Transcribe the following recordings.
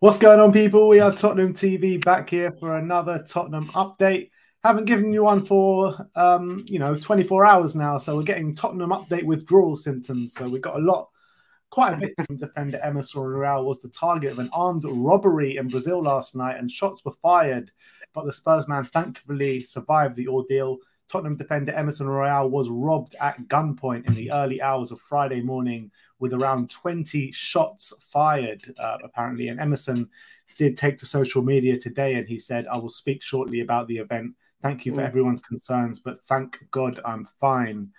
What's going on, people? We are Tottenham TV back here for another Tottenham update. Haven't given you one for 24 hours now, so we're getting Tottenham update withdrawal symptoms. So we've got quite a bit from defender Emerson. Real was the target of an armed robbery in Brazil last night, and shots were fired, but the Spurs man thankfully survived the ordeal. Tottenham defender Emerson Royal was robbed at gunpoint in the early hours of Friday morning with around 20 shots fired, apparently. And Emerson did take to social media today and he said, "I will speak shortly about the event. Thank you for everyone's concerns, but thank God I'm fine."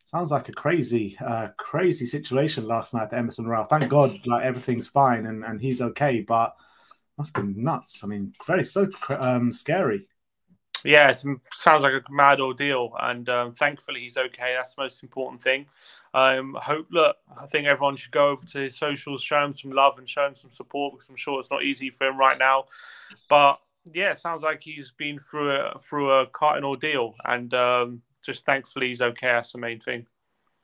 Sounds like a crazy situation last night at Emerson Royal. Thank God like everything's fine and he's okay, but must have been nuts. I mean, scary. Yeah, it sounds like a mad ordeal, and thankfully he's okay. That's the most important thing. I think everyone should go over to his socials, show him some love and show him some support, because I'm sure it's not easy for him right now. But yeah, it sounds like he's been through quite an ordeal, and just thankfully he's okay. That's the main thing.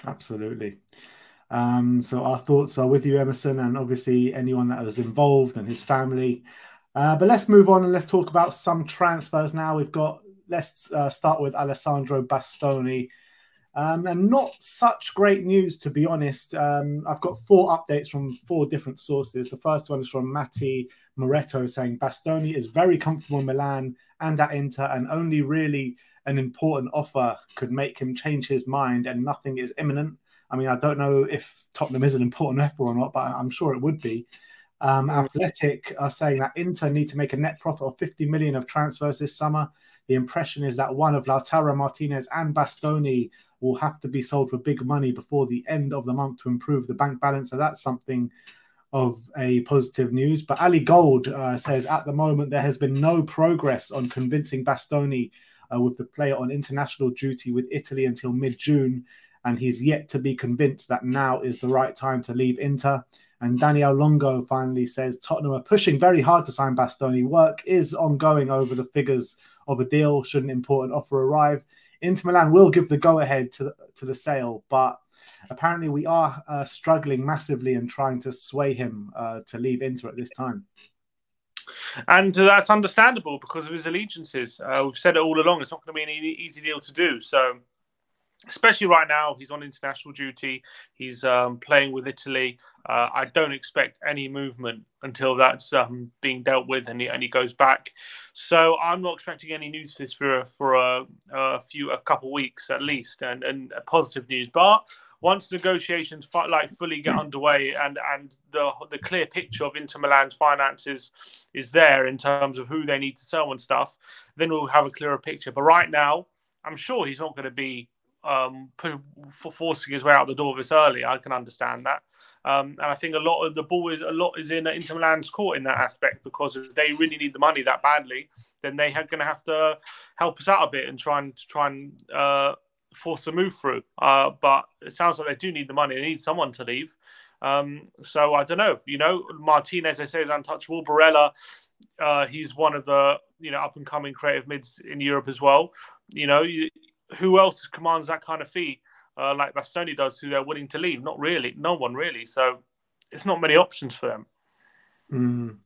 Absolutely. So our thoughts are with you, Emerson, and obviously anyone that was involved and his family. But let's move on and let's talk about some transfers now. Let's start with Alessandro Bastoni. And not such great news, to be honest. I've got 4 updates from 4 different sources. The first one is from Matti Moretto saying Bastoni is very comfortable in Milan and at Inter, and only really an important offer could make him change his mind, and nothing is imminent. I mean, I don't know if Tottenham is an important offer or not, but I'm sure it would be. Athletic are saying that Inter need to make a net profit of 50 million of transfers this summer. The impression is that one of Lautaro Martinez and Bastoni will have to be sold for big money before the end of the month to improve the bank balance. So that's something of a positive news. But Ali Gold says at the moment there has been no progress on convincing Bastoni with the player on international duty with Italy until mid-June, and he's yet to be convinced that now is the right time to leave Inter. And Daniel Longo finally says Tottenham are pushing very hard to sign Bastoni. Work is ongoing over the figures of a deal should an important offer arrive. Inter Milan will give the go-ahead to the sale, but apparently we are struggling massively and trying to sway him to leave Inter at this time. And that's understandable because of his allegiances. We've said it all along. It's not going to be an easy deal to do. So, especially right now, he's on international duty. He's playing with Italy. I don't expect any movement until that's being dealt with and he goes back. So I'm not expecting any news for a couple weeks at least, and positive news. But once negotiations fully get underway and the clear picture of Inter Milan's finances is there in terms of who they need to sell and stuff, then we'll have a clearer picture. But right now, I'm sure he's not going to be forcing his way out the door this early. I can understand that. And I think a lot is in Inter Milan's court in that aspect, because if they really need the money that badly, then they are going to have to help us out a bit and try and force a move through. But it sounds like they do need the money. They need someone to leave. So I don't know. Martinez, they say, is untouchable. Barella, he's one of the up and coming creative mids in Europe as well. Who else commands that kind of fee like Bastoni does, who they're willing to leave? Not really. No one really. So it's not many options for them.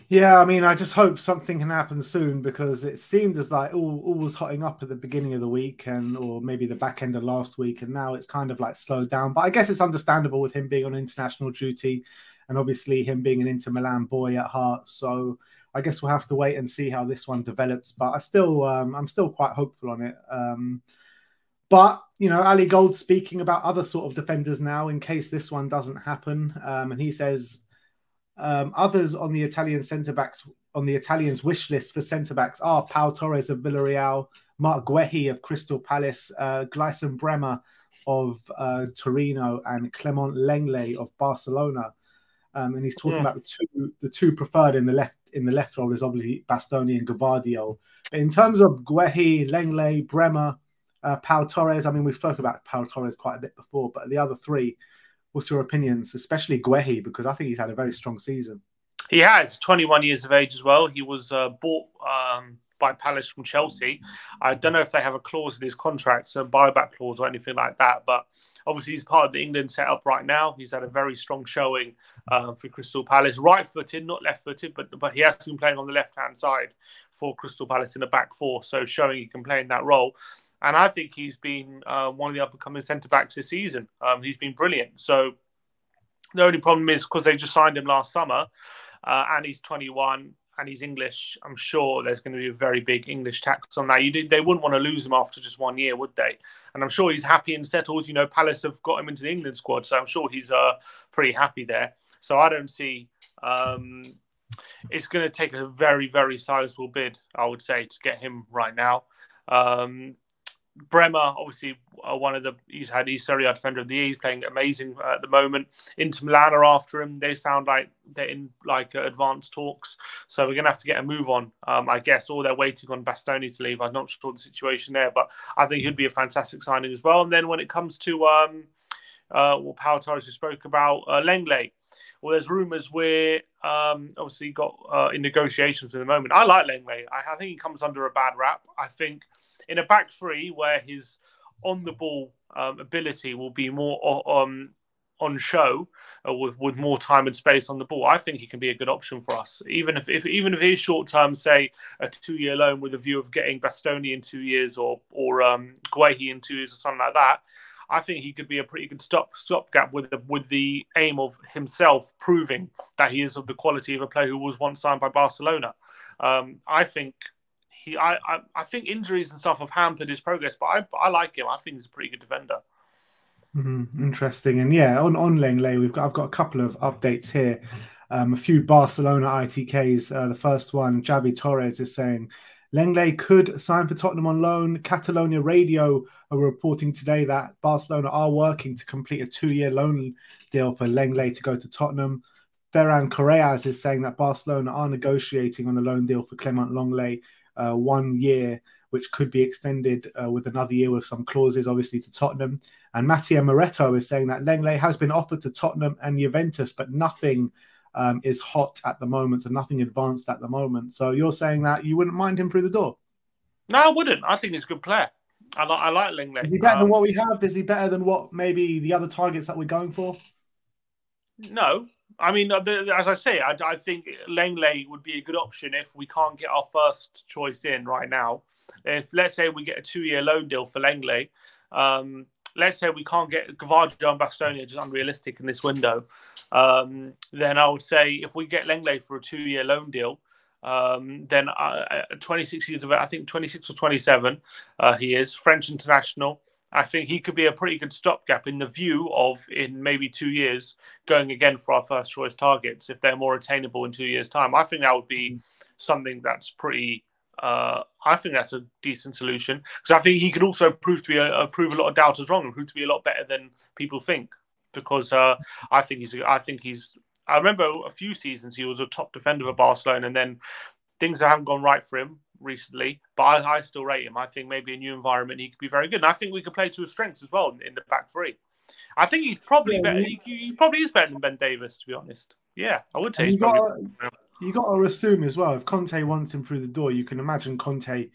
Yeah, I mean, I just hope something can happen soon, because it seemed as like all was hotting up at the beginning of the week or maybe the back end of last week, and now it's kind of like slowed down. But I guess it's understandable with him being on international duty and obviously him being an Inter Milan boy at heart. So I guess we'll have to wait and see how this one develops. But I'm still quite hopeful on it. But Ali Gold speaking about other sort of defenders now in case this one doesn't happen, and he says others on the Italian centre-backs, on the Italians' wish list for centre-backs are Pau Torres of Villarreal, Mark Guehi of Crystal Palace, Gleison Bremer of Torino, and Clement Lenglet of Barcelona. And he's talking about the two preferred in the left role is obviously Bastoni and Gvardiol. But in terms of Guehi, Lenglet, Bremer, Pau Torres, I mean, we've spoken about Pau Torres quite a bit before, but the other 3, what's your opinions, especially Guehi, because I think he's had a very strong season. He has, 21 years of age as well. He was bought by Palace from Chelsea. I don't know if they have a clause in his contract, so buyback clause or anything like that. But obviously, he's part of the England setup right now. He's had a very strong showing for Crystal Palace. Right-footed, not left-footed, but he has been playing on the left-hand side for Crystal Palace in the back four, so showing he can play in that role. And I think he's been one of the up-and-coming centre-backs this season. He's been brilliant. So the only problem is because they just signed him last summer, and he's 21 and he's English. I'm sure there's going to be a very big English tax on that. They wouldn't want to lose him after just 1 year, would they? And I'm sure he's happy and settled. You know, Palace have got him into the England squad, so I'm sure he's pretty happy there. So I don't see... it's going to take a very, very sizable bid, I would say, to get him right now. Bremer, obviously, he's Serie A Defender of the Year. He's playing amazing at the moment. Inter Milan are after him. They sound like they're in advanced talks. So we're going to have to get a move on, I guess, or they're waiting on Bastoni to leave. I'm not sure the situation there, but I think he'd be a fantastic signing as well. And then when it comes to Pau Torres, who spoke about Lenglet, well, there's rumours we're obviously got in negotiations at the moment. I like Lenglet. I think he comes under a bad rap. I think in a back three where his on-the-ball ability will be more on show with more time and space on the ball, I think he can be a good option for us. Even if it is short-term, say a 2-year loan with a view of getting Bastoni in 2 years or Guehi in 2 years or something like that, I think he could be a pretty good stopgap with the aim of himself proving that he is of the quality of a player who was once signed by Barcelona. I think injuries and stuff have hampered his progress, but I like him. I think he's a pretty good defender. Interesting. And yeah, on Lenglet, I've got a couple of updates here. A few Barcelona ITKs. The first one, Javi Torres is saying Lenglet could sign for Tottenham on loan. Catalonia Radio are reporting today that Barcelona are working to complete a 2-year loan deal for Lenglet to go to Tottenham. Ferran Correas is saying that Barcelona are negotiating on a loan deal for Clement Lenglet, 1 year, which could be extended with another year with some clauses, obviously, to Tottenham. And Mattia Moretto is saying that Lenglet has been offered to Tottenham and Juventus, but nothing is hot at the moment, so nothing advanced at the moment. So you're saying that you wouldn't mind him through the door? No, I wouldn't. I think he's a good player. I like Lenglet. Is he better than what we have? Is he better than what maybe the other targets that we're going for? No. I mean, as I say, I think Lenglet would be a good option if we can't get our first choice in right now. If, let's say, we get a 2-year loan deal for Lenglet, let's say we can't get Gvardiol and Bastoni, just unrealistic in this window, then I would say if we get Lenglet for a 2-year loan deal, then 26 years of, I think 26 or 27, he is French international. I think he could be a pretty good stopgap in the view of, in maybe 2 years, going again for our first choice targets if they're more attainable in 2 years' time. I think that would be something that's pretty. I think that's a decent solution because I think he could also prove a lot of doubters wrong and prove to be a lot better than people think. Because I think he's. I remember a few seasons he was a top defender for Barcelona, and then things haven't gone right for him recently, but I still rate him. I think maybe a new environment he could be very good, and I think we could play to his strengths as well in the back three. I think he's probably better. He probably is better than Ben Davies, to be honest. Yeah, I would say. You got to assume as well, if Conte wants him through the door, you can imagine Conte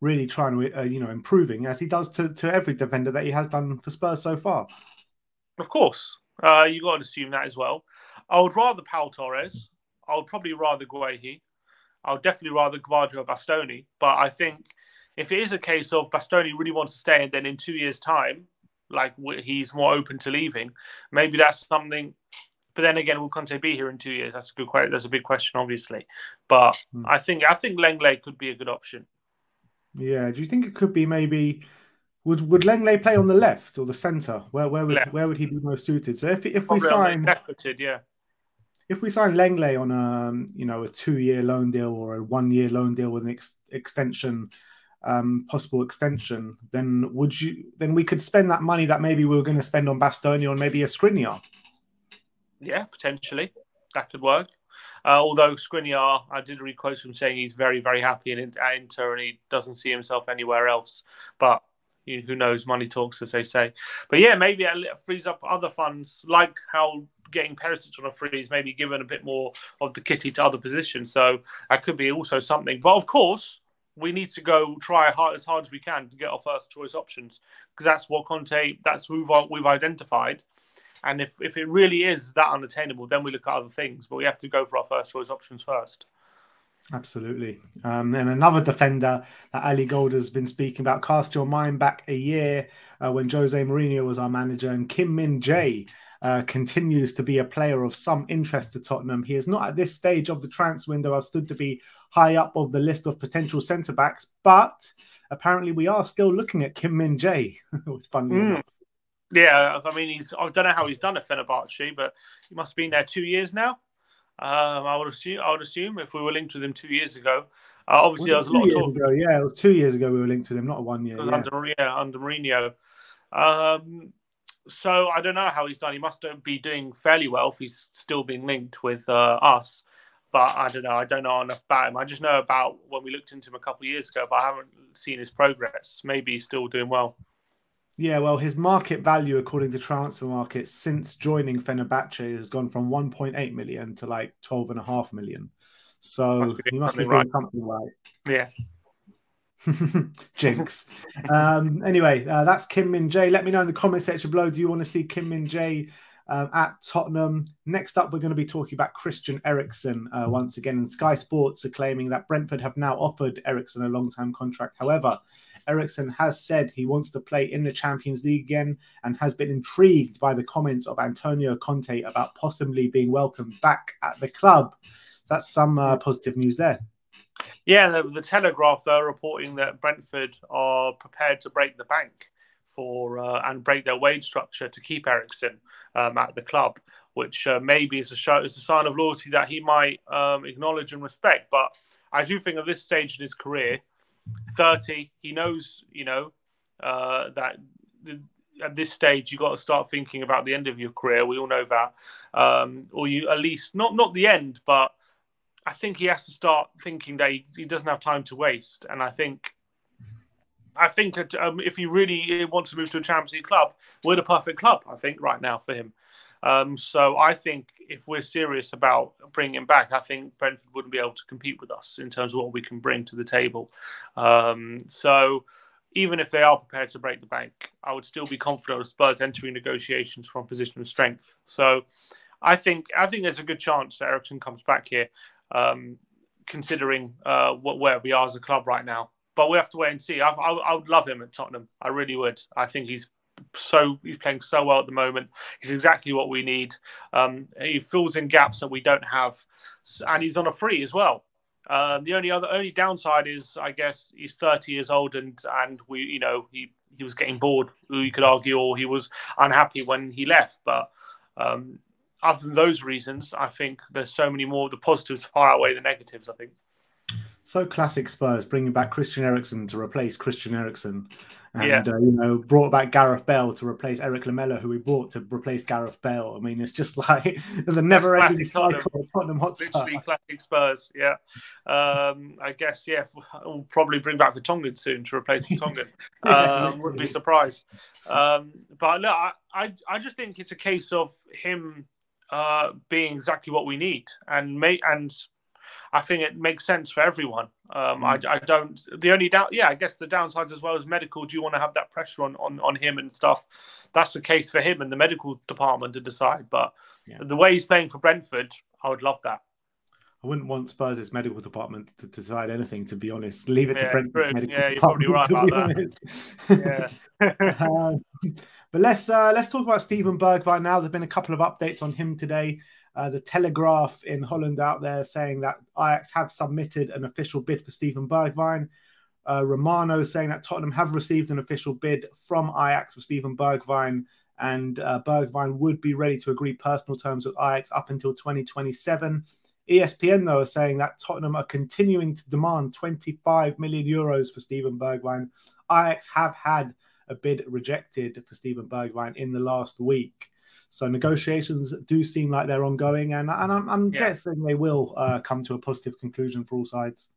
really trying to improving as he does to every defender that he has done for Spurs so far. Of course, you got to assume that as well. I would rather Pau Torres. I would probably rather Guehi. I would definitely rather Gvardiol or Bastoni. But I think if it is a case of Bastoni really wants to stay and then in 2 years' time, like he's more open to leaving, maybe that's something. But then again, will Conte be here in 2 years? That's a good question. That's a big question, obviously. But I think Lenglet could be a good option. Yeah. Do you think it could be maybe? Would Lenglet play on the left or the centre? Where would he be most suited? So if we sign left-footed, yeah. If we sign Lenglet on a 2-year loan deal or a 1-year loan deal with an extension, possible extension, then we could spend that money that maybe we were going to spend on Bastoni or maybe a Skriniar. Yeah, potentially that could work. Although Skriniar, I did read quotes from saying he's very, very happy at Inter and he doesn't see himself anywhere else. But who knows? Money talks, as they say. But yeah, maybe it frees up other funds, like how getting Perisic on a free is maybe given a bit more of the kitty to other positions. So that could be also something. But of course, we need to go try as hard as we can to get our first choice options, because that's what Conte, that's who we've identified. And if it really is that unattainable, then we look at other things. But we have to go for our first choice options first. Absolutely. And another defender that Ali Gold has been speaking about, cast your mind back a year when Jose Mourinho was our manager, and Kim Min-jae continues to be a player of some interest to Tottenham. He is not at this stage of the transfer window stood to be high up of the list of potential centre-backs, but apparently we are still looking at Kim Min-jae, funnily enough. Yeah, I mean, I don't know how he's done at Fenerbahce, but he must have been there 2 years now. I would assume if we were linked with him 2 years ago. Obviously, there was a lot of talk. Yeah, it was 2 years ago we were linked with him, not 1 year. It was under Mourinho. So I don't know how he's done. He must be doing fairly well if he's still being linked with us. But I don't know. I don't know enough about him. I just know about when we looked into him a couple of years ago, but I haven't seen his progress. Maybe he's still doing well. Yeah, well, his market value, according to Transfer Market, since joining Fenerbahce has gone from 1.8 million to like 12.5 million. So he must be doing something right. Yeah. Jinx. Anyway, that's Kim Min-jae. Let me know in the comment section below, do you want to see Kim Min-jae at Tottenham? Next up, we're going to be talking about Christian Eriksen once again. And Sky Sports are claiming that Brentford have now offered Eriksen a long-term contract. However, Eriksen has said he wants to play in the Champions League again and has been intrigued by the comments of Antonio Conte about possibly being welcomed back at the club. So that's some positive news there. Yeah, the Telegraph, they're reporting that Brentford are prepared to break the bank and break their wage structure to keep Eriksen at the club, which maybe is a sign of loyalty that he might acknowledge and respect. But I do think at this stage in his career, 30, he knows, that at this stage you've got to start thinking about the end of your career. We all know that, or you at least not the end, but I think he has to start thinking that he doesn't have time to waste. And I think if he really wants to move to a Champions League club, we're the perfect club, I think, right now for him. So I think if we're serious about bringing him back, I think Brentford wouldn't be able to compete with us in terms of what we can bring to the table. So even if they are prepared to break the bank, I would still be confident of Spurs entering negotiations from a position of strength. So I think there's a good chance that Eriksen comes back here, considering where we are as a club right now. But we have to wait and see. I would love him at Tottenham. I really would. I think he's playing so well at the moment. He's exactly what we need. He fills in gaps that we don't have, and he's on a free as well. The only downside is, I guess, he's 30 years old, and he was getting bored. You could argue, or he was unhappy when he left. But other than those reasons, I think there's so many more. The positives far outweigh the negatives, I think. So classic Spurs, bringing back Christian Eriksen to replace Christian Eriksen. And, brought back Gareth Bale to replace Eric Lamela, who we brought to replace Gareth Bale. I mean, it's just like there's a never-ending cycle of Tottenham Hotspur. Literally classic Spurs, yeah. I guess, yeah, we'll probably bring back Vertonghen soon to replace Vertonghen. Wouldn't be surprised. But look, I just think it's a case of him being exactly what we need, and I think it makes sense for everyone. I don't. The only I guess the downsides as well as medical. Do you want to have that pressure on him and stuff? That's the case for him and the medical department to decide. But the way he's playing for Brentford, I would love that. I wouldn't want Spurs' medical department to decide anything, to be honest. Leave it to Brentford's medical department. You're probably right about that. But let's talk about Steven Bergwijn now. There's been a couple of updates on him today. The Telegraph in Holland out there saying that Ajax have submitted an official bid for Steven Bergwijn. Romano saying that Tottenham have received an official bid from Ajax for Steven Bergwijn, and Bergwijn would be ready to agree personal terms with Ajax up until 2027. ESPN, though, are saying that Tottenham are continuing to demand 25 million euros for Steven Bergwijn. Ajax have had a bid rejected for Steven Bergwijn in the last week. So negotiations do seem like they're ongoing, and I'm guessing they will come to a positive conclusion for all sides.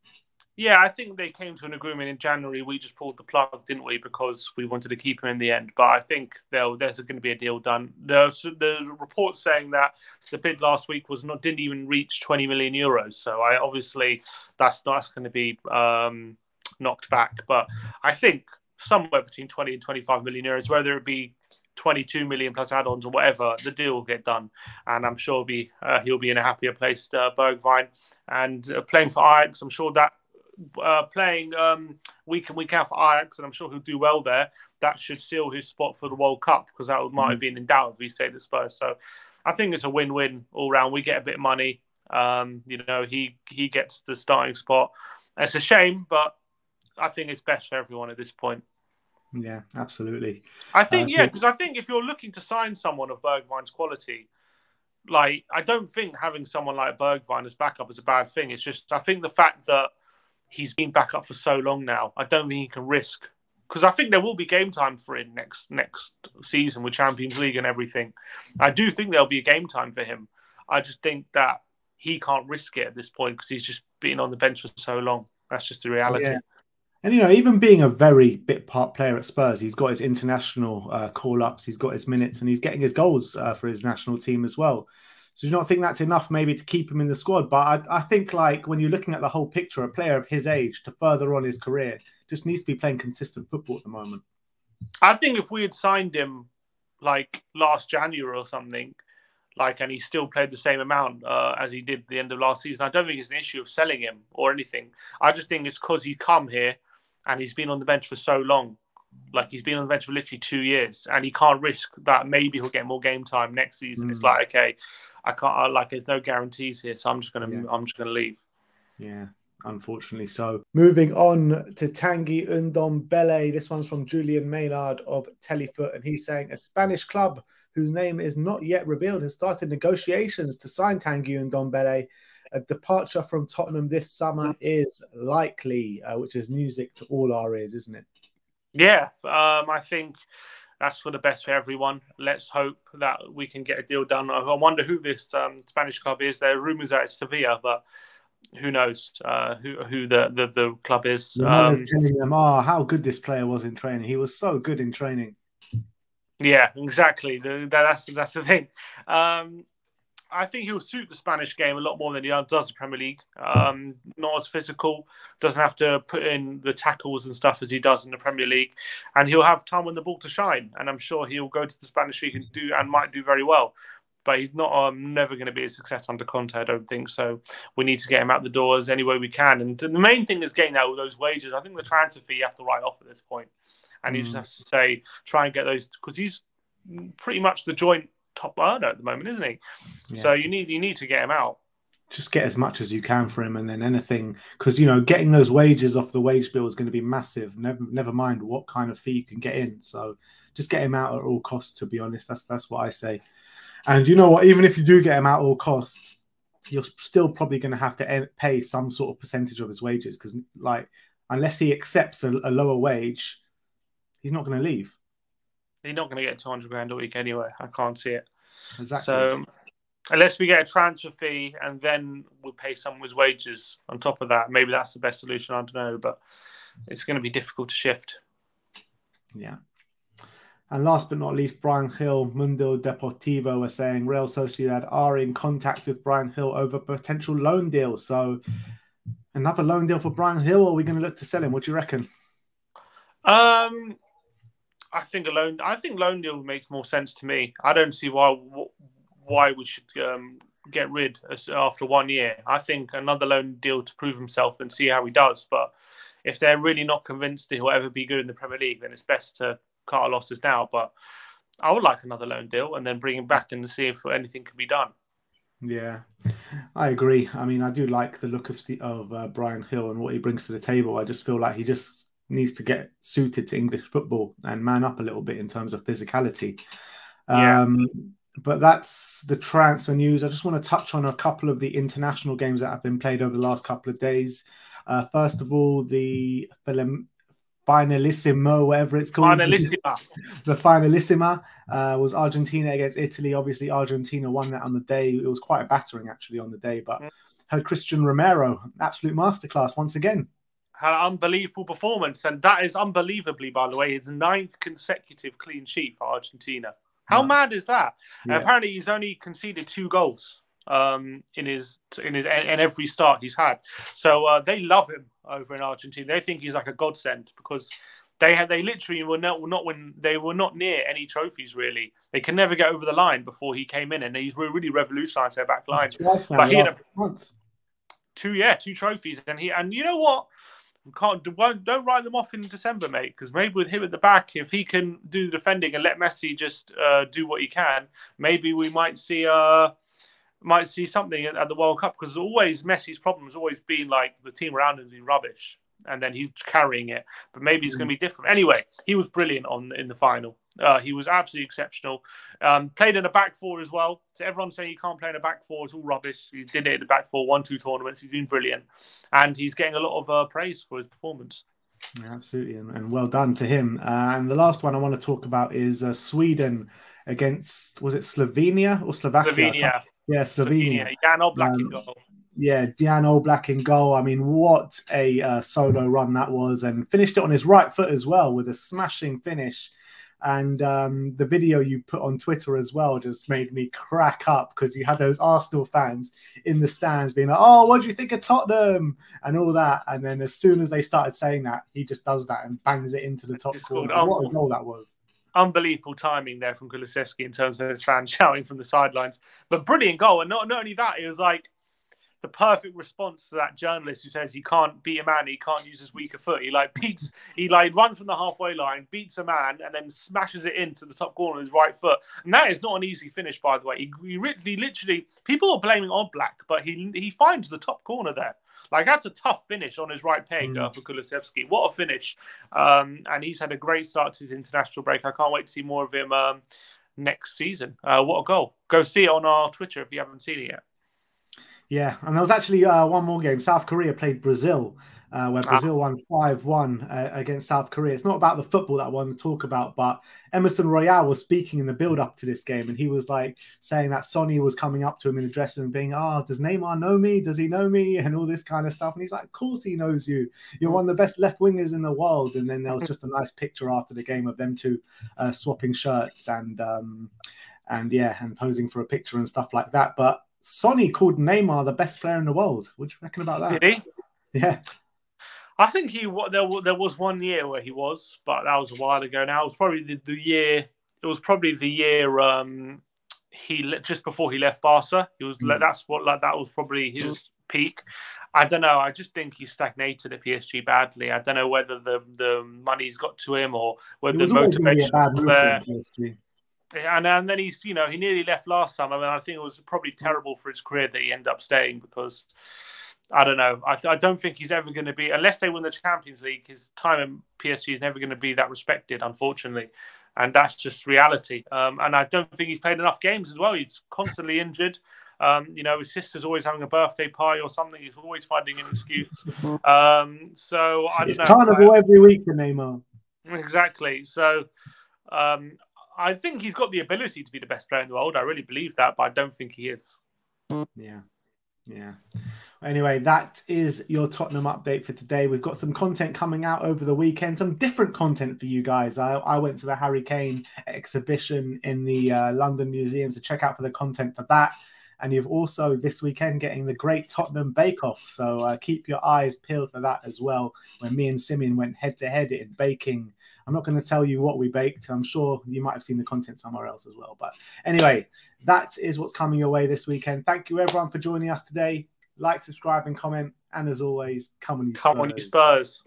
Yeah, I think they came to an agreement in January. We just pulled the plug, didn't we, because we wanted to keep him in the end. But I think there's going to be a deal done. The report saying that the bid last week didn't even reach 20 million euros. So obviously that's going to be knocked back. But I think somewhere between 20 and 25 million euros, whether it be 22 million plus add-ons or whatever, the deal will get done. And I'm sure he'll be in a happier place, Bergwijn. And playing for Ajax, I'm sure that playing week in, week out for Ajax, and I'm sure he'll do well there. That should seal his spot for the World Cup, because that might have been in doubt if he stayed at Spurs. So I think it's a win-win all round. We get a bit of money. He gets the starting spot. It's a shame, but I think it's best for everyone at this point. Yeah, absolutely. I think, because I think if you're looking to sign someone of Bergwijn's quality, like, I don't think having someone like Bergwijn as backup is a bad thing. It's just, I think the fact that he's been back up for so long now, I don't think he can risk, because I think there will be game time for him next season with Champions League and everything. I do think there'll be a game time for him. I just think that he can't risk it at this point because he's just been on the bench for so long. That's just the reality. Yeah. And, even being a very bit part player at Spurs, he's got his international call-ups, he's got his minutes, and he's getting his goals for his national team as well. So do you not think that's enough maybe to keep him in the squad? But I think, like, when you're looking at the whole picture, a player of his age to further on his career just needs to be playing consistent football at the moment. I think if we had signed him like last January or something, and he still played the same amount as he did at the end of last season, I don't think it's an issue of selling him or anything. I just think it's because he's come here and he's been on the bench for so long. Like, he's been on the bench for literally 2 years, and he can't risk that maybe he'll get more game time next season. It's like, okay, I can't. There's no guarantees here, so I'm just gonna leave. Yeah, unfortunately. So moving on to Tanguy Ndombele. This one's from Julian Maynard of Telefoot, and he's saying a Spanish club whose name is not yet revealed has started negotiations to sign Tanguy Ndombele. A departure from Tottenham this summer is likely, which is music to all our ears, isn't it? Yeah, I think that's for the best for everyone. Let's hope that we can get a deal done. I wonder who this Spanish club is. There are rumours that it's Sevilla, but who knows who the club is. The mother's telling them, how good this player was in training. He was so good in training. Yeah, exactly. That's the thing. I think he'll suit the Spanish game a lot more than he does the Premier League. Not as physical, doesn't have to put in the tackles and stuff as he does in the Premier League, and he'll have time on the ball to shine. And I'm sure he'll go to the Spanish League and might do very well. But he's not never going to be a success under Conte, I don't think. So we need to get him out the doors any way we can. And the main thing is getting out all those wages. I think the transfer fee you have to write off at this point, and you just have to try and get those, because he's pretty much the joint top earner at the moment, isn't he? Yeah. So you need to get him out. Just get as much as you can for him, and then anything, because getting those wages off the wage bill is going to be massive. Never mind what kind of fee you can get in. So just get him out at all costs. To be honest, that's what I say. And you know what? Even if you do get him out at all costs, you're still probably going to have to pay some sort of percentage of his wages, because unless he accepts a lower wage, he's not going to leave. He's not going to get 200 grand a week anyway. I can't see it. Exactly. So unless we get a transfer fee and then we'll pay some of his wages on top of that, maybe that's the best solution. I don't know, but it's going to be difficult to shift. Yeah. And last but not least, Brian Hill, Mundo Deportivo, are saying Real Sociedad are in contact with Brian Hill over potential loan deal. So another loan deal for Brian Hill, or are we going to look to sell him? What do you reckon? I think loan deal makes more sense to me. I don't see why we should get rid after 1 year. I think another loan deal to prove himself and see how he does. But if they're really not convinced that he'll ever be good in the Premier League, then it's best to cut our losses now. But I would like another loan deal and then bring him back and see if anything can be done. Yeah, I agree. I mean, I do like the look of Brian Hill and what he brings to the table. I just feel like he just needs to get suited to English football and man up a little bit in terms of physicality. Yeah. But that's the transfer news. I just want to touch on a couple of the international games that have been played over the last couple of days. First of all, the Finalissimo, whatever it's called. Finalissima. The Finalissima was Argentina against Italy. Obviously, Argentina won that on the day. It was quite a battering, actually, on the day. But heard Christian Romero, absolute masterclass once again. Had an unbelievable performance. And that is unbelievably, by the way, his 9th consecutive clean sheet for Argentina. How mad is that? Yeah. And apparently, he's only conceded 2 goals in every start he's had. So they love him over in Argentina. They think he's like a godsend because they literally were not near any trophies really. They could never get over the line before he came in, and he's really revolutionised their back line. Twice now, But he last had month. two trophies, and you know what? Don't write them off in December, mate. Because maybe with him at the back, if he can do the defending and let Messi just do what he can, maybe we might see something at the World Cup. Because always Messi's problem has always been like the team around him has been rubbish, and then he's carrying it. But maybe it's going to be different. Anyway, he was brilliant in the final. He was absolutely exceptional. Played in a back four as well. So everyone's saying he can't play in a back four. It's all rubbish. He did it in the back four, 1-2 tournaments. He's been brilliant. And he's getting a lot of praise for his performance. Yeah, absolutely. And well done to him. And the last one I want to talk about is Sweden against, was it Slovenia or Slovakia? Slovenia. Yeah, Slovenia. Jan Oblak in goal. Yeah, Jan Oblak in goal. I mean, what a solo run that was. And finished it on his right foot as well with a smashing finish. And the video you put on Twitter as well just made me crack up because you had those Arsenal fans in the stands being like, oh, what do you think of Tottenham? And all that. And then as soon as they started saying that, he just does that and bangs it into the top corner. What a goal that was. Unbelievable timing there from Kulusevski in terms of his fans shouting from the sidelines. But brilliant goal. And not only that, it was like the perfect response to that journalist who says he can't beat a man, he can't use his weaker foot. He runs from the halfway line, beats a man, and then smashes it into the top corner with his right foot. And that is not an easy finish, by the way. He literally, people are blaming Oblak, but he finds the top corner there. Like, that's a tough finish on his right peg for Kulusevski. What a finish. And he's had a great start to his international break. I can't wait to see more of him next season. What a goal. Go see it on our Twitter if you haven't seen it yet. Yeah, and there was actually one more game. South Korea played Brazil, where Brazil won 5-1 against South Korea. It's not about the football that I want to talk about, but Emerson Royale was speaking in the build-up to this game, and he was like saying that Sonny was coming up to him in the dressing room being, does Neymar know me? Does he know me? And all this kind of stuff. And he's like, of course he knows you. You're one of the best left wingers in the world. And then there was just a nice picture after the game of them two swapping shirts and posing for a picture and stuff like that. But Sonny called Neymar the best player in the world. What do you reckon about that? Did he? Yeah. I think there was 1 year where he was, but that was a while ago now. It was probably the year. It was probably the year he just before he left Barca. He was that was probably his peak. I don't know. I just think he stagnated at PSG badly. I don't know whether the money's got to him or whether the motivation was there. And then he nearly left last time. I mean, I think it was probably terrible for his career that he ended up staying because, I don't know. I don't think he's ever going to be, unless they win the Champions League, his time in PSG is never going to be that respected, unfortunately. And that's just reality. And I don't think he's played enough games as well. He's constantly injured. His sister's always having a birthday party or something. He's always finding an excuse. So I don't know. It's carnival every week for Neymar. Exactly. So I think he's got the ability to be the best player in the world. I really believe that, but I don't think he is. Yeah. Anyway, that is your Tottenham update for today. We've got some content coming out over the weekend, some different content for you guys. I went to the Harry Kane exhibition in the London Museum, so check out for the content for that. And you've also this weekend getting the Great Tottenham Bake Off. So keep your eyes peeled for that as well. When me and Simeon went head to head in baking. I'm not going to tell you what we baked. I'm sure you might have seen the content somewhere else as well. But anyway, that is what's coming your way this weekend. Thank you everyone for joining us today. Like, subscribe and comment. And as always, come on you Spurs. Come on you Spurs.